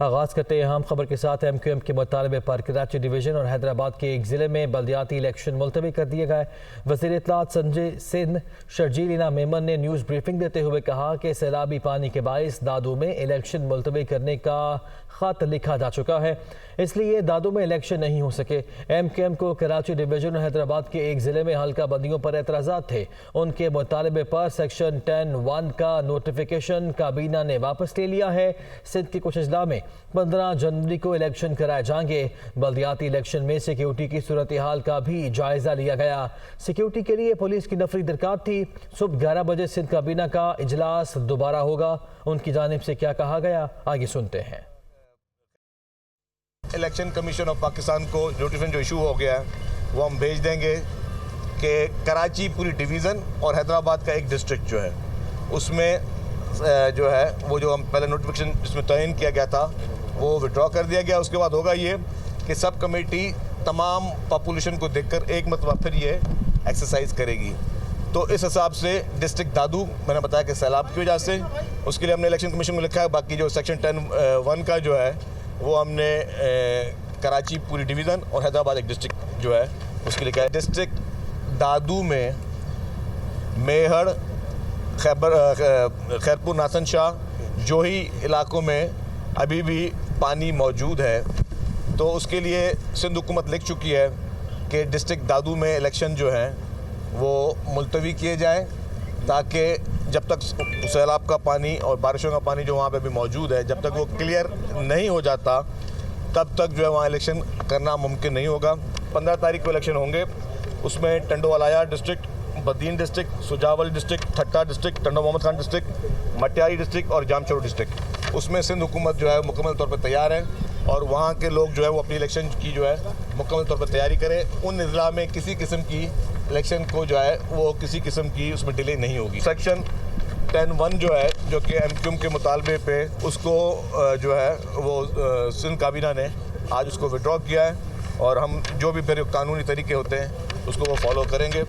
آغاز کرتے ہیں اہم خبر کے ساتھ ایم کیو ایم کے مطالبے پر کراچی ڈویژن اور حیدرآباد کے ایک ضلع میں بلدیاتی الیکشن ملتوی کر دیے گئے۔ وزیر اطلاعات سنجے سنگھ شرجیل اینا میمن نے نیوز بریفنگ دیتے ہوئے کہا کہ سیلابی پانی کے باعث دادو میں الیکشن ملتوی کرنے کا خط لکھا جا چکا ہے، اس لیے دادو میں الیکشن نہیں ہو سکے۔ ایم کیو ایم کو کراچی ڈویژن اور حیدرآباد کے ایک ضلع میں حلقہ بندیوں پر اعتراضات تھے۔ ان کے مطالبے پر سیکشن 10(1) کا نوٹیفیکیشن کابینہ نے واپس لے لیا ہے۔ سندھ کے کچھ اضلاع میں 15 جنوری کو الیکشن کرائے جائیں گے۔ بلدیاتی الیکشن میں سیکیورٹی کی صورتحال کا بھی جائزہ لیا گیا۔ سیکیورٹی کے لیے پولیس کی نفری درکار تھی۔ صبح 11 بجے سندھ کابینہ کا اجلاس دوبارہ ہوگا۔ ان کی جانب سے کیا کہا گیا، آگے سنتے ہیں۔ الیکشن کمیشن آف پاکستان کو نوٹیفیکیشن جو ایشو ہو گیا ہے وہ ہم بھیج دیں گے کہ کراچی پوری ڈویژن اور حیدرآباد کا ایک ڈسٹرکٹ جو ہے اس میں جو ہے وہ جو ہم پہلے نوٹیفیکیشن جس میں تعین کیا گیا تھا وہ وڈرا کر دیا گیا۔ اس کے بعد ہوگا یہ کہ سب کمیٹی تمام پاپولیشن کو دیکھ کر ایک مرتبہ پھر یہ ایکسرسائز کرے گی۔ تو اس حساب سے ڈسٹرکٹ دادو میں نے بتایا کہ سیلاب کی وجہ سے اس کے لیے ہم نے الیکشن کمیشن کو لکھا ہے۔ باقی جو سیکشن 10(1) کا جو ہے وہ ہم نے کراچی پوری ڈویژن اور حیدرآباد ایک ڈسٹرکٹ جو ہے اس کے لکھا ہے۔ ڈسٹرکٹ دادو میں میہڑ، خیرپور، ناسن شاہ، جوہی علاقوں میں ابھی بھی پانی موجود ہے، تو اس کے لیے سندھ حکومت لکھ چکی ہے کہ ڈسٹرکٹ دادو میں الیکشن جو ہیں وہ ملتوی کیے جائیں تاکہ جب تک سیلاب کا پانی اور بارشوں کا پانی جو وہاں پہ بھی موجود ہے جب تک وہ کلیئر نہیں ہو جاتا تب تک جو ہے وہاں الیکشن کرنا ممکن نہیں ہوگا۔ 15 تاریخ کو الیکشن ہوں گے، اس میں Tando Allahyar district, Badin district, Sujawal district, Thatta district, Tando Muhammad Khan district, Matiari district اور جام چورو ڈسٹرکٹ، اس میں سندھ حکومت جو ہے مکمل طور پر تیار ہے اور وہاں کے لوگ جو ہے وہ اپنی الیکشن کی جو ہے مکمل طور پر تیاری کریں۔ ان اضلاع میں کسی قسم کی الیکشن کو جو ہے وہ کسی قسم کی اس میں ڈیلے نہیں ہوگی۔ سیکشن 10(1) جو ہے جو کہ ایم کیو ایم کے مطالبے پہ اس کو جو ہے وہ سندھ کابینہ نے آج اس کو وڈرا کیا ہے اور ہم جو بھی پھر قانونی طریقے ہوتے ہیں اس کو وہ فالو کریں گے۔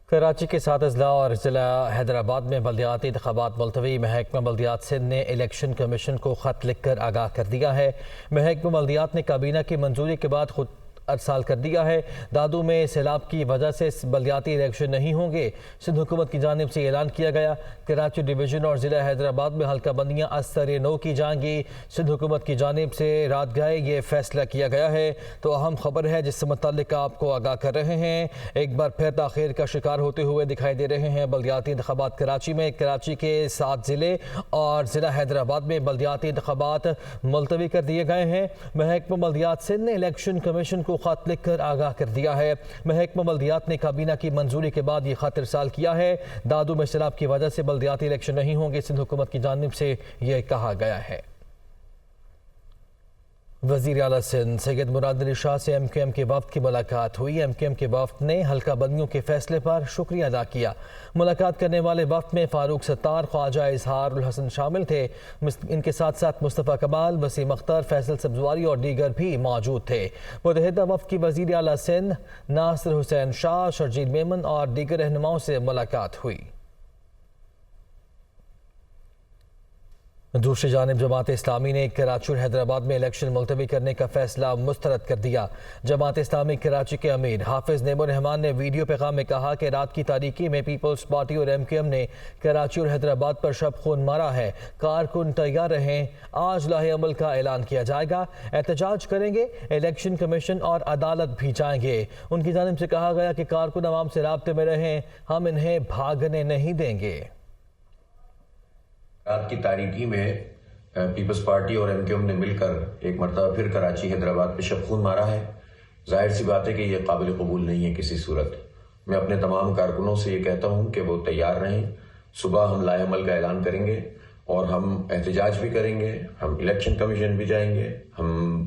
کراچی کے 7 اضلاع اور ضلع حیدرآباد میں بلدیاتی انتخابات ملتوی۔ محکمہ بلدیات سندھ نے الیکشن کمیشن کو خط لکھ کر آگاہ کر دیا ہے۔ محکمہ بلدیات نے کابینہ کی منظوری کے بعد خود ارسال کر دیا ہے۔ دادو میں سیلاب کی وجہ سے بلدیاتی الیکشن نہیں ہوں گے۔ سندھ حکومت کی جانب سے اعلان کیا گیا۔ کراچی ڈویژن اور ضلع حیدرآباد میں حلقہ بندیاں از سر نو کی جائیں گی۔ سندھ حکومت کی جانب سے رات گئے یہ فیصلہ کیا گیا ہے، تو اہم خبر ہے جس سے متعلق آپ کو آگاہ کر رہے ہیں۔ ایک بار پھر تاخیر کا شکار ہوتے ہوئے دکھائی دے رہے ہیں بلدیاتی انتخابات کراچی میں۔ کراچی کے 7 ضلع اور ضلع حیدرآباد میں بلدیاتی انتخابات ملتوی کر دیے گئے ہیں۔ محکمہ بلدیات سندھ نے الیکشن کمیشن کو خط لکھ کر آگاہ کر دیا ہے۔ محکمہ بلدیات نے کابینہ کی منظوری کے بعد یہ خط ارسال کیا ہے۔ دادو میں سیلاب کی وجہ سے بلدیاتی الیکشن نہیں ہوں گے، سندھ حکومت کی جانب سے یہ کہا گیا ہے۔ وزیر اعلیٰ سندھ سید مراد علی شاہ سے ایم کیو ایم کے وفد کی ملاقات ہوئی۔ ایم کیو ایم کے وفد نے حلقہ بندیوں کے فیصلے پر شکریہ ادا کیا۔ ملاقات کرنے والے وفد میں فاروق ستار، خواجہ اظہار الحسن شامل تھے۔ ان کے ساتھ ساتھ مصطفیٰ کمال، وسیم اختر، فیصل سبزواری اور دیگر بھی موجود تھے۔ متحدہ وفد کی وزیر اعلیٰ سندھ ناصر حسین شاہ، شرجیل میمن اور دیگر رہنماؤں سے ملاقات ہوئی۔ دوسری جانب جماعت اسلامی نے کراچی اور حیدرآباد میں الیکشن ملتوی کرنے کا فیصلہ مسترد کر دیا۔ جماعت اسلامی کراچی کے امیر حافظ نعیم الرحمان نے ویڈیو پیغام میں کہا کہ رات کی تاریکی میں پیپلز پارٹی اور ایم کیو ایم نے کراچی اور حیدرآباد پر شب خون مارا ہے۔ کارکن تیار رہیں، آج لاہ عمل کا اعلان کیا جائے گا، احتجاج کریں گے، الیکشن کمیشن اور عدالت بھی جائیں گے۔ ان کی جانب سے کہا گیا کہ کارکن عوام سے رابطے میں رہیں، ہم انہیں بھاگنے نہیں دیں گے۔ رات کی تاریکی میں پیپلز پارٹی اور ایم کیو ایم نے مل کر ایک مرتبہ پھر کراچی حیدرآباد پہ شب خون مارا ہے۔ ظاہر سی بات ہے کہ یہ قابل قبول نہیں ہے کسی صورت۔ میں اپنے تمام کارکنوں سے یہ کہتا ہوں کہ وہ تیار رہیں۔ صبح ہم لائحہ عمل کا اعلان کریں گے اور ہم احتجاج بھی کریں گے، ہم الیکشن کمیشن بھی جائیں گے، ہم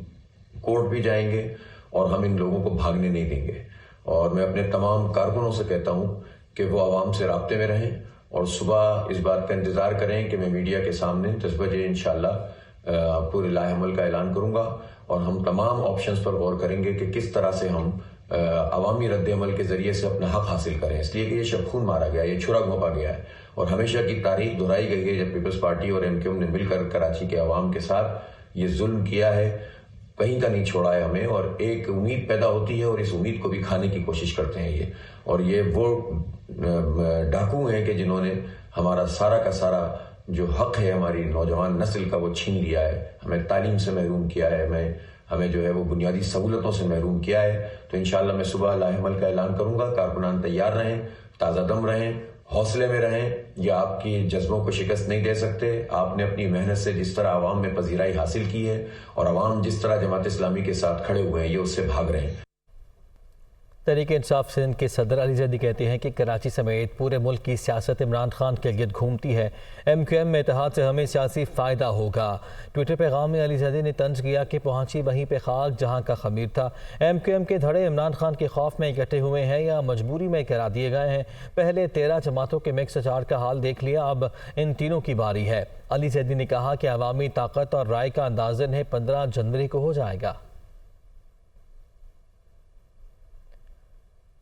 کورٹ بھی جائیں گے اور ہم ان لوگوں کو بھاگنے نہیں دیں گے۔ اور میں اپنے تمام کارکنوں سے کہتا ہوں کہ وہ عوام سے رابطے میں رہیں اور صبح اس بات کا انتظار کریں کہ میں میڈیا کے سامنے 10 بجے انشاءاللہ پورے لائحہ عمل کا اعلان کروں گا اور ہم تمام آپشنز پر غور کریں گے کہ کس طرح سے ہم عوامی رد عمل کے ذریعے سے اپنا حق حاصل کریں، اس لیے کہ یہ شب خون مارا گیا، یہ چھرا گھونپا گیا ہے اور ہمیشہ کی تاریخ دہرائی گئی ہے جب پیپلز پارٹی اور ایم کیو ایم نے مل کر کراچی کے عوام کے ساتھ یہ ظلم کیا ہے، کہیں کا نہیں چھوڑا ہے ہمیں، اور ایک امید پیدا ہوتی ہے اور اس امید کو بھی کھانے کی کوشش کرتے ہیں اور یہ وہ ڈاکو ہیں کہ جنہوں نے ہمارا سارا کا سارا جو حق ہے ہماری نوجوان نسل کا وہ چھین لیا ہے، ہمیں تعلیم سے محروم کیا ہے، ہمیں جو ہے وہ بنیادی سہولتوں سے محروم کیا ہے۔ تو انشاءاللہ میں صبح لاحمل کا اعلان کروں گا، کارکنان تیار رہیں، تازہ دم رہیں، حوصلے میں رہیں، یہ آپ کی جذبوں کو شکست نہیں دے سکتے۔ آپ نے اپنی محنت سے جس طرح عوام میں پذیرائی حاصل کی ہے اور عوام جس طرح جماعت اسلامی کے ساتھ کھڑے ہوئے ہیں، یہ اس سے بھاگ رہے ہیں۔ تحریک انصاف سندھ کے صدر علی زیدی کہتے ہیں کہ کراچی سمیت پورے ملک کی سیاست عمران خان کے گرد گھومتی ہے، ایم کیو ایم میں اتحاد سے ہمیں سیاسی فائدہ ہوگا۔ ٹویٹر پیغام میں علی زیدی نے طنز کیا کہ پہنچی وہیں پہ خاک جہاں کا خمیر تھا، ایم کیو ایم کے دھڑے عمران خان کے خوف میں اکٹھے ہوئے ہیں یا مجبوری میں کرا دیے گئے ہیں۔ پہلے 13 جماعتوں کے مکس اچار کا حال دیکھ لیا، اب ان تینوں کی باری ہے۔ علی زیدی نے کہا کہ عوامی طاقت اور رائے کا انداز انہیں 15 جنوری کو ہو جائے گا۔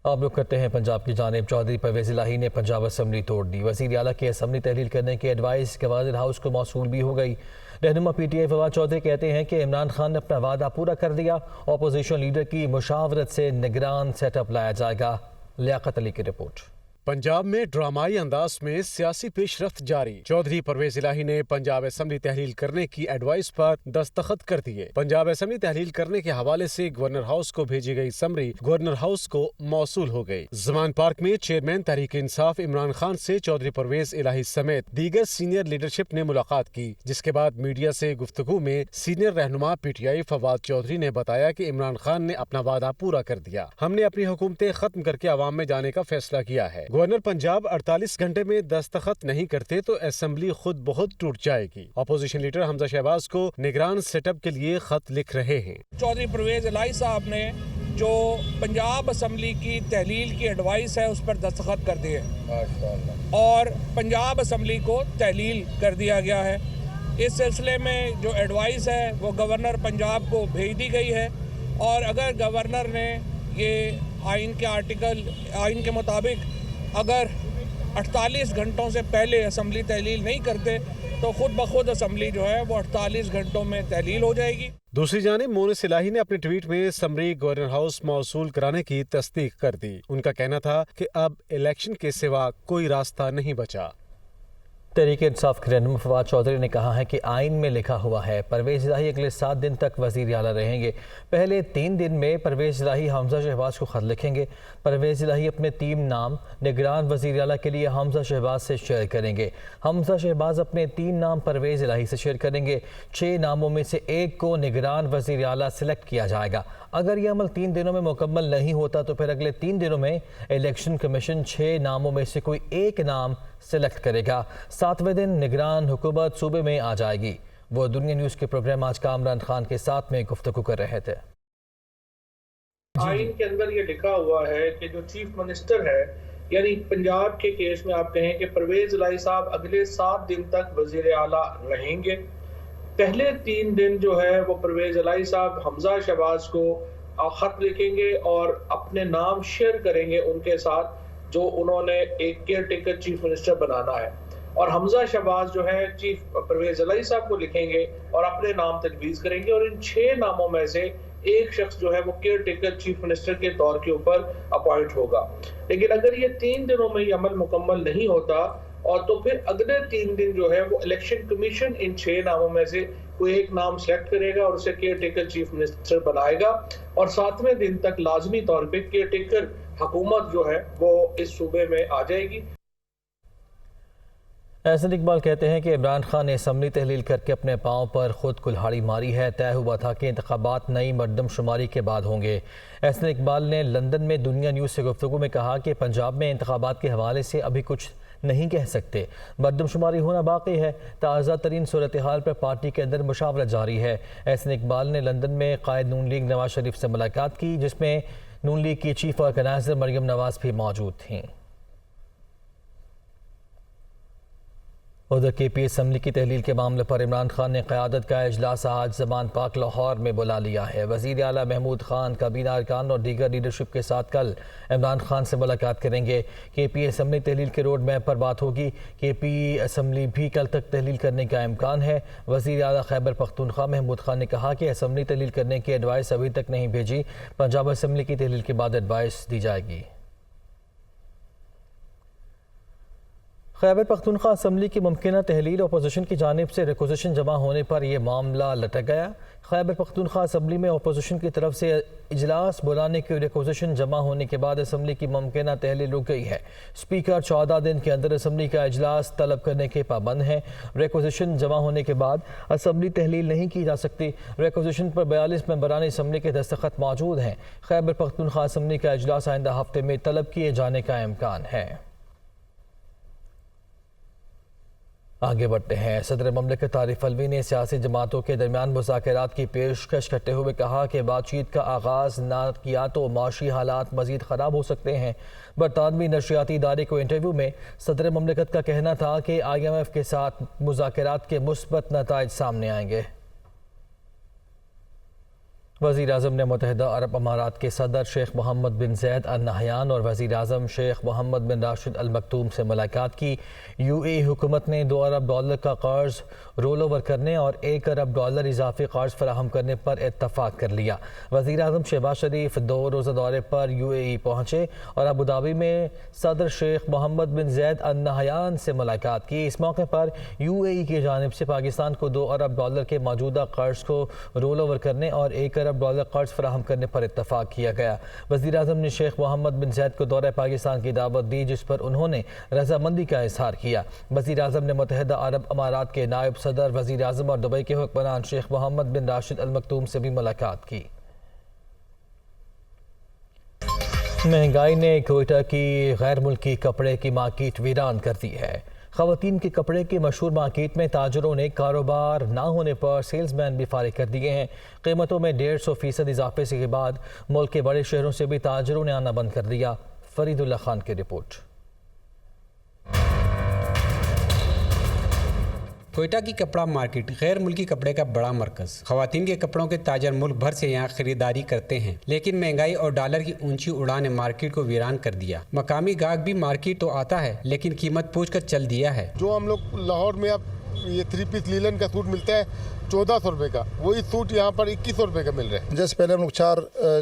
آپ لوگ کرتے ہیں پنجاب کی جانب۔ چودھری پرویز الہی نے پنجاب اسمبلی توڑ دی، وزیر اعلیٰ کی اسمبلی تحلیل کرنے کی ایڈوائس گورنر ہاؤس کو موصول بھی ہو گئی۔ رہنما P T I Fawad Chaudhry کہتے ہیں کہ عمران خان نے اپنا وعدہ پورا کر دیا، اپوزیشن لیڈر کی مشاورت سے نگران سیٹ اپ لایا جائے گا۔ لیاقت علی کی رپورٹ۔ پنجاب میں ڈرامائی انداز میں سیاسی پیش رفت جاری، چودھری پرویز الہی نے پنجاب اسمبلی تحلیل کرنے کی ایڈوائس پر دستخط کر دیے۔ پنجاب اسمبلی تحلیل کرنے کے حوالے سے گورنر ہاؤس کو بھیجی گئی سمری گورنر ہاؤس کو موصول ہو گئی۔ زمان پارک میں چیئرمین تحریک انصاف عمران خان سے چودھری پرویز الہی سمیت دیگر سینئر لیڈرشپ نے ملاقات کی، جس کے بعد میڈیا سے گفتگو میں سینئر رہنما P T I Fawad Chaudhry نے بتایا کہ عمران خان نے اپنا وعدہ پورا کر دیا، ہم نے اپنی حکومتیں ختم کر کے عوام میں جانے کا فیصلہ کیا ہے۔ گورنر پنجاب 48 گھنٹے میں دستخط نہیں کرتے تو اسمبلی خود بہت ٹوٹ جائے گی۔ اپوزیشن لیڈر حمزہ شہباز کو نگران سیٹ اپ کے لیے خط لکھ رہے ہیں۔ چودھری پرویز الہی صاحب نے جو پنجاب اسمبلی کی تحلیل کی ایڈوائس ہے اس پر دستخط کر دیے اور پنجاب اسمبلی کو تحلیل کر دیا گیا ہے۔ اس سلسلے میں جو ایڈوائس ہے وہ گورنر پنجاب کو بھیج دی گئی ہے، اور اگر گورنر نے یہ آئین کے مطابق اگر 48 گھنٹوں سے پہلے اسمبلی تحلیل نہیں کرتے تو خود بخود اسمبلی جو ہے وہ 48 گھنٹوں میں تحلیل ہو جائے گی۔ دوسری جانب مونس الہی نے اپنے ٹویٹ میں سمری گورنر ہاؤس موصول کرانے کی تصدیق کر دی۔ ان کا کہنا تھا کہ اب الیکشن کے سوا کوئی راستہ نہیں بچا۔ تحریک انصاف کے رہنما فواد چودھری نے کہا ہے کہ آئین میں لکھا ہوا ہے پرویز الہی اگلے 7 دن تک وزیر اعلیٰ رہیں گے۔ پہلے 3 دن میں پرویز الہی حمزہ شہباز کو خط لکھیں گے۔ پرویز الہی اپنے 3 نام نگران وزیر اعلیٰ کے لیے حمزہ شہباز سے شیئر کریں گے۔ حمزہ شہباز اپنے 3 نام پرویز الہی سے شیئر کریں گے۔ 6 ناموں میں سے ایک کو نگران وزیر اعلیٰ سلیکٹ کیا جائے گا۔ اگر یہ عمل 3 دنوں میں مکمل نہیں ہوتا تو پھر اگلے 3 دنوں میں الیکشن کمیشن 6 ناموں میں سے کوئی ایک نام سلیکٹ کرے گا۔ 7ویں دن نگران حکومت صوبے میں آ جائے گی۔ وہ دنیا نیوز کے پروگرام آج کا عمران خان کے ساتھ میں گفتگو کر رہے تھے۔ آئین کے اندر یہ لکھا ہوا ہے کہ جو چیف منسٹر ہے، یعنی پنجاب کے کیس میں آپ کہیں کہ پرویز الہی صاحب اگلے 7 دن تک وزیر اعلیٰ رہیں گے۔ پہلے 3 دن جو ہے وہ پرویز الہی صاحب حمزہ شہباز کو خط لکھیں گے اور اپنے نام شیئر کریں گے ان کے ساتھ جو انہوں نے ایک کیئر ٹیکر چیف منسٹر بنانا ہے، اور حمزہ شہباز جو ہے چیف پرویز الہی صاحب کو لکھیں گے اور اپنے نام تجویز کریں گے، اور ان 6 ناموں میں سے ایک شخص جو ہے وہ کیئر ٹیکر چیف منسٹر کے طور کے اوپر اپوائنٹ ہوگا۔ لیکن اگر یہ 3 دنوں میں یہ عمل مکمل نہیں ہوتا اور تو پھر اگلے 3 دن جو ہے وہ الیکشن کمیشن ان 6 ناموں میں سے کوئی ایک نام سلیکٹ کرے گا اور اسے کیئر ٹیکر چیف منسٹر بنائے گا، اور 7ویں دن تک لازمی طور پہ کیئر ٹیکر حکومت جو ہے وہ اس صوبے میں آ جائے گی۔ احسن اقبال کہتے ہیں کہ عمران خان نے اسمبلی تحلیل کر کے اپنے پاؤں پر خود کلہاڑی ماری ہے۔ طے ہوا تھا کہ انتخابات نئی مردم شماری کے بعد ہوں گے۔ احسن اقبال نے لندن میں دنیا نیوز سے گفتگو میں کہا کہ پنجاب میں انتخابات کے حوالے سے ابھی کچھ نہیں کہہ سکتے، مردم شماری ہونا باقی ہے۔ تازہ ترین صورتحال پر پارٹی کے اندر مشاورت جاری ہے۔ احسن اقبال نے لندن میں قائد نون لیگ نواز شریف سے ملاقات کی، جس میں نون لیگ کی چیف آرگنائزر مریم نواز بھی موجود تھیں۔ ادھر کے پی اسمبلی کی تحلیل کے معاملے پر عمران خان نے قیادت کا اجلاس آج زمان پاک لاہور میں بلا لیا ہے۔ وزیر اعلیٰ محمود خان کابینہ ارکان اور دیگر لیڈرشپ کے ساتھ کل عمران خان سے ملاقات کریں گے۔ کے پی اسمبلی تحلیل کے روڈ میپ پر بات ہوگی۔ کے پی اسمبلی بھی کل تک تحلیل کرنے کا امکان ہے۔ وزیر اعلیٰ خیبر پختونخوا محمود خان نے کہا کہ اسمبلی تحلیل کرنے کی ایڈوائس ابھی تک نہیں بھیجی، پنجاب اسمبلی کی تحلیل کے بعد ایڈوائس دی جائے گی۔ خیبر پختونخوا اسمبلی کی ممکنہ تحلیل اپوزیشن کی جانب سے ریکوزیشن جمع ہونے پر یہ معاملہ لٹک گیا۔ خیبر پختونخوا اسمبلی میں اپوزیشن کی طرف سے اجلاس بلانے کی ریکوزیشن جمع ہونے کے بعد اسمبلی کی ممکنہ تحلیل رک گئی ہے۔ اسپیکر 14 دن کے اندر اسمبلی کا اجلاس طلب کرنے کے پابند ہیں۔ ریکوزیشن جمع ہونے کے بعد اسمبلی تحلیل نہیں کی جا سکتی۔ ریکوزیشن پر 42 ممبران اسمبلی کے دستخط موجود ہیں۔ خیبر پختونخوا اسمبلی کا اجلاس آئندہ ہفتے میں طلب کیے جانے کا امکان ہے۔ آگے بڑھتے ہیں۔ صدر مملکت عارف علوی نے سیاسی جماعتوں کے درمیان مذاکرات کی پیشکش کرتے ہوئے کہا کہ بات چیت کا آغاز نہ کیا تو معاشی حالات مزید خراب ہو سکتے ہیں۔ برطانوی نشریاتی ادارے کو انٹرویو میں صدر مملکت کا کہنا تھا کہ IMF کے ساتھ مذاکرات کے مثبت نتائج سامنے آئیں گے۔ وزیر اعظم نے متحدہ عرب امارات کے صدر شیخ محمد بن زید ال نہیان اور وزیر اعظم شیخ محمد بن راشد ال مکتوم سے ملاقات کی۔ UAE حکومت نے $2 ارب کا قرض رول اوور کرنے اور $1 ارب اضافی قرض فراہم کرنے پر اتفاق کر لیا۔ وزیر اعظم شہباز شریف 2 روزہ دورے پر UAE پہنچے اور ابوظہبی میں صدر شیخ محمد بن زید ال نہیان سے ملاقات کی۔ اس موقع پر UAE کی جانب سے پاکستان کو $2 ارب کے موجودہ قرض کو رول اوور کرنے اور $1 ارب قرض فراہم کرنے پر اتفاق کیا گیا۔ وزیر اعظم نے شیخ محمد بن زید کو دورہ پاکستان کی دعوت دی، جس پر انہوں نے رضامندی کا اظہار کیا۔ وزیر اعظم نے متحدہ عرب امارات کے نائب صدر وزیر اعظم اور دبئی کے حکمران شیخ محمد بن راشد ال مکتوم سے بھی ملاقات کی۔ مہنگائی نے کوئٹہ کی غیر ملکی کپڑے کی مارکیٹ ویران کر دی ہے۔ خواتین کے کپڑے کی مشہور مارکیٹ میں تاجروں نے کاروبار نہ ہونے پر سیلز مین بھی فارغ کر دیے ہیں۔ قیمتوں میں 150% اضافے کے بعد ملک کے بڑے شہروں سے بھی تاجروں نے آنا بند کر دیا۔ فرید اللہ خان کی رپورٹ۔ کوئٹہ کی کپڑا مارکیٹ غیر ملکی کپڑے کا بڑا مرکز۔ خواتین کے کپڑوں کے تاجر ملک بھر سے یہاں خریداری کرتے ہیں، لیکن مہنگائی اور ڈالر کی اونچی اڑان نے مارکیٹ کو ویران کر دیا۔ مقامی گاہک بھی مارکیٹ تو آتا ہے لیکن قیمت پوچھ کر چل دیا ہے۔ جو ہم لوگ لاہور میں اب یہ 3 پیس لیلن کا سوٹ ملتا ہے 1400 روپے کا، وہی سوٹ یہاں پر 2100 روپے کا مل رہا ہے۔ جیسے پہلے ہم لوگ 4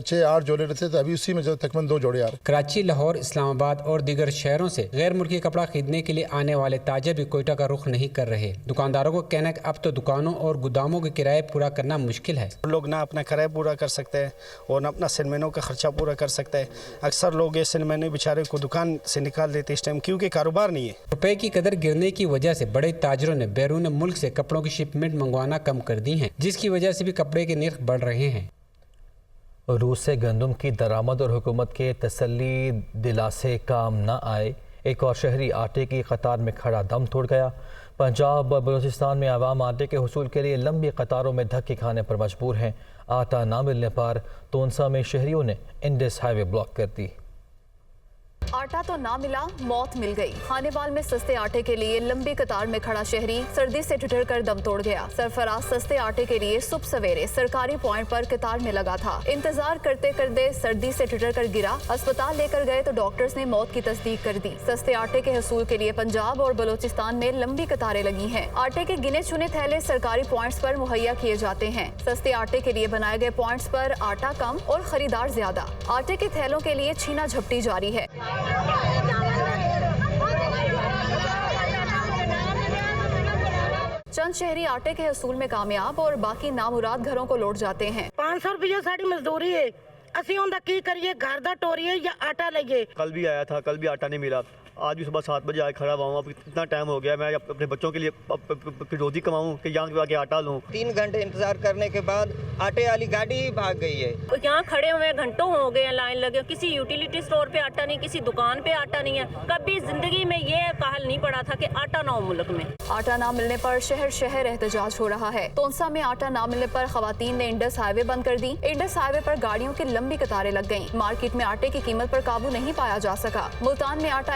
6 8 جوڑے رہتے تھے، ابھی اسی میں جو تقریباً 2 جوڑے آ رہے ہیں۔ کراچی، لاہور، اسلام آباد اور دیگر شہروں سے غیر ملکی کپڑا خریدنے کے لیے آنے والے تاجر بھی کوئٹہ کا رخ نہیں کر رہے۔ دکانداروں کو کہنا ہے کہ اب تو دکانوں اور گوداموں کے کرائے پورا کرنا مشکل ہے۔ لوگ نہ اپنا کرایہ پورا کر سکتے ہیں اور نہ اپنا سنمینوں کا خرچہ پورا کر سکتے ہیں۔ اکثر لوگ یہ سنمینوں بیچارے کو دکان سے نکال دیتے اس ٹائم، کیونکہ کاروبار نہیں ہے۔ روپے کی قدر گرنے کی وجہ سے بڑے تاجروں نے بیرون ملک سے کپڑوں کی شپمنٹ منگوانا کم کر دی ہیں، جس کی وجہ سے بھی کپڑے کے نرخ بڑھ رہے ہیں۔ روس سے گندم کی درآمد اور حکومت کے تسلی دلاسے کام نہ آئے، ایک اور شہری آٹے کی قطار میں کھڑا دم توڑ گیا۔ پنجاب اور بلوچستان میں عوام آٹے کے حصول کے لیے لمبی قطاروں میں دھکے کھانے پر مجبور ہیں۔ آٹا نہ ملنے پر تونسا میں شہریوں نے انڈس ہائی وے بلاک کر دی۔ آٹا تو نہ ملا، موت مل گئی۔ خانے بال میں سستے آٹے کے لیے لمبی قطار میں کھڑا شہری سردی سے ٹھٹر کر دم توڑ گیا۔ سرفراز سستے آٹے کے لیے صبح سویرے سرکاری پوائنٹ پر قطار میں لگا تھا۔ انتظار کرتے کرتے سردی سے ٹھٹر کر گرا۔ اسپتال لے کر گئے تو ڈاکٹرز نے موت کی تصدیق کر دی۔ سستے آٹے کے حصول کے لیے پنجاب اور بلوچستان میں لمبی قطاریں لگی ہیں۔ آٹے کے گنے چنے تھیلے سرکاری پوائنٹس پر مہیا کیے جاتے ہیں۔ سستے آٹے کے لیے بنائے گئے پوائنٹس پر آٹا کم اور خریدار زیادہ۔ آٹے کے تھیلوں کے لیے چھینا جھپٹی جاری ہے۔ چند شہری آٹے کے حصول میں کامیاب اور باقی نامراد گھروں کو لوٹ جاتے ہیں۔ 500 روپیہ ساڑی مزدوری ہے، اسی ہوندا کی کریے، گھر دا ٹوریے یا آٹا لئیے۔ کل بھی آیا تھا، کل بھی آٹا نہیں ملا، آج بھی صبح 7 بجے آئے کھڑا ہوا ہوں۔ اب اتنا ٹائم ہو گیا، میں اپنے بچوں کے لیے روزی کماؤں کہ یہاں آ کے آٹا لوں۔ 3 گھنٹے انتظار کرنے کے بعد آٹے والی گاڑی ہی بھاگ گئی ہے۔ یہاں کھڑے ہوئے گھنٹوں ہو گئے ہیں، لائن لگے، کسی یوٹیلیٹی اسٹور پہ آٹا نہیں، کسی دکان پہ آٹا نہیں ہے۔ کبھی زندگی میں یہ کہل نہیں پڑا تھا کہ آٹا نہ ہو ملک میں۔ آٹا نہ ملنے پر شہر شہر احتجاج ہو رہا ہے۔ تونسا میں آٹا نہ ملنے پر خواتین نے انڈس ہائی وے بند کر دی۔ انڈس ہائی وے پر گاڑیوں کی لمبی قطاریں لگ گئیں۔ مارکیٹ میں آٹے کی قیمت پر قابو نہیں پایا جا سکا۔ ملتان میں آٹا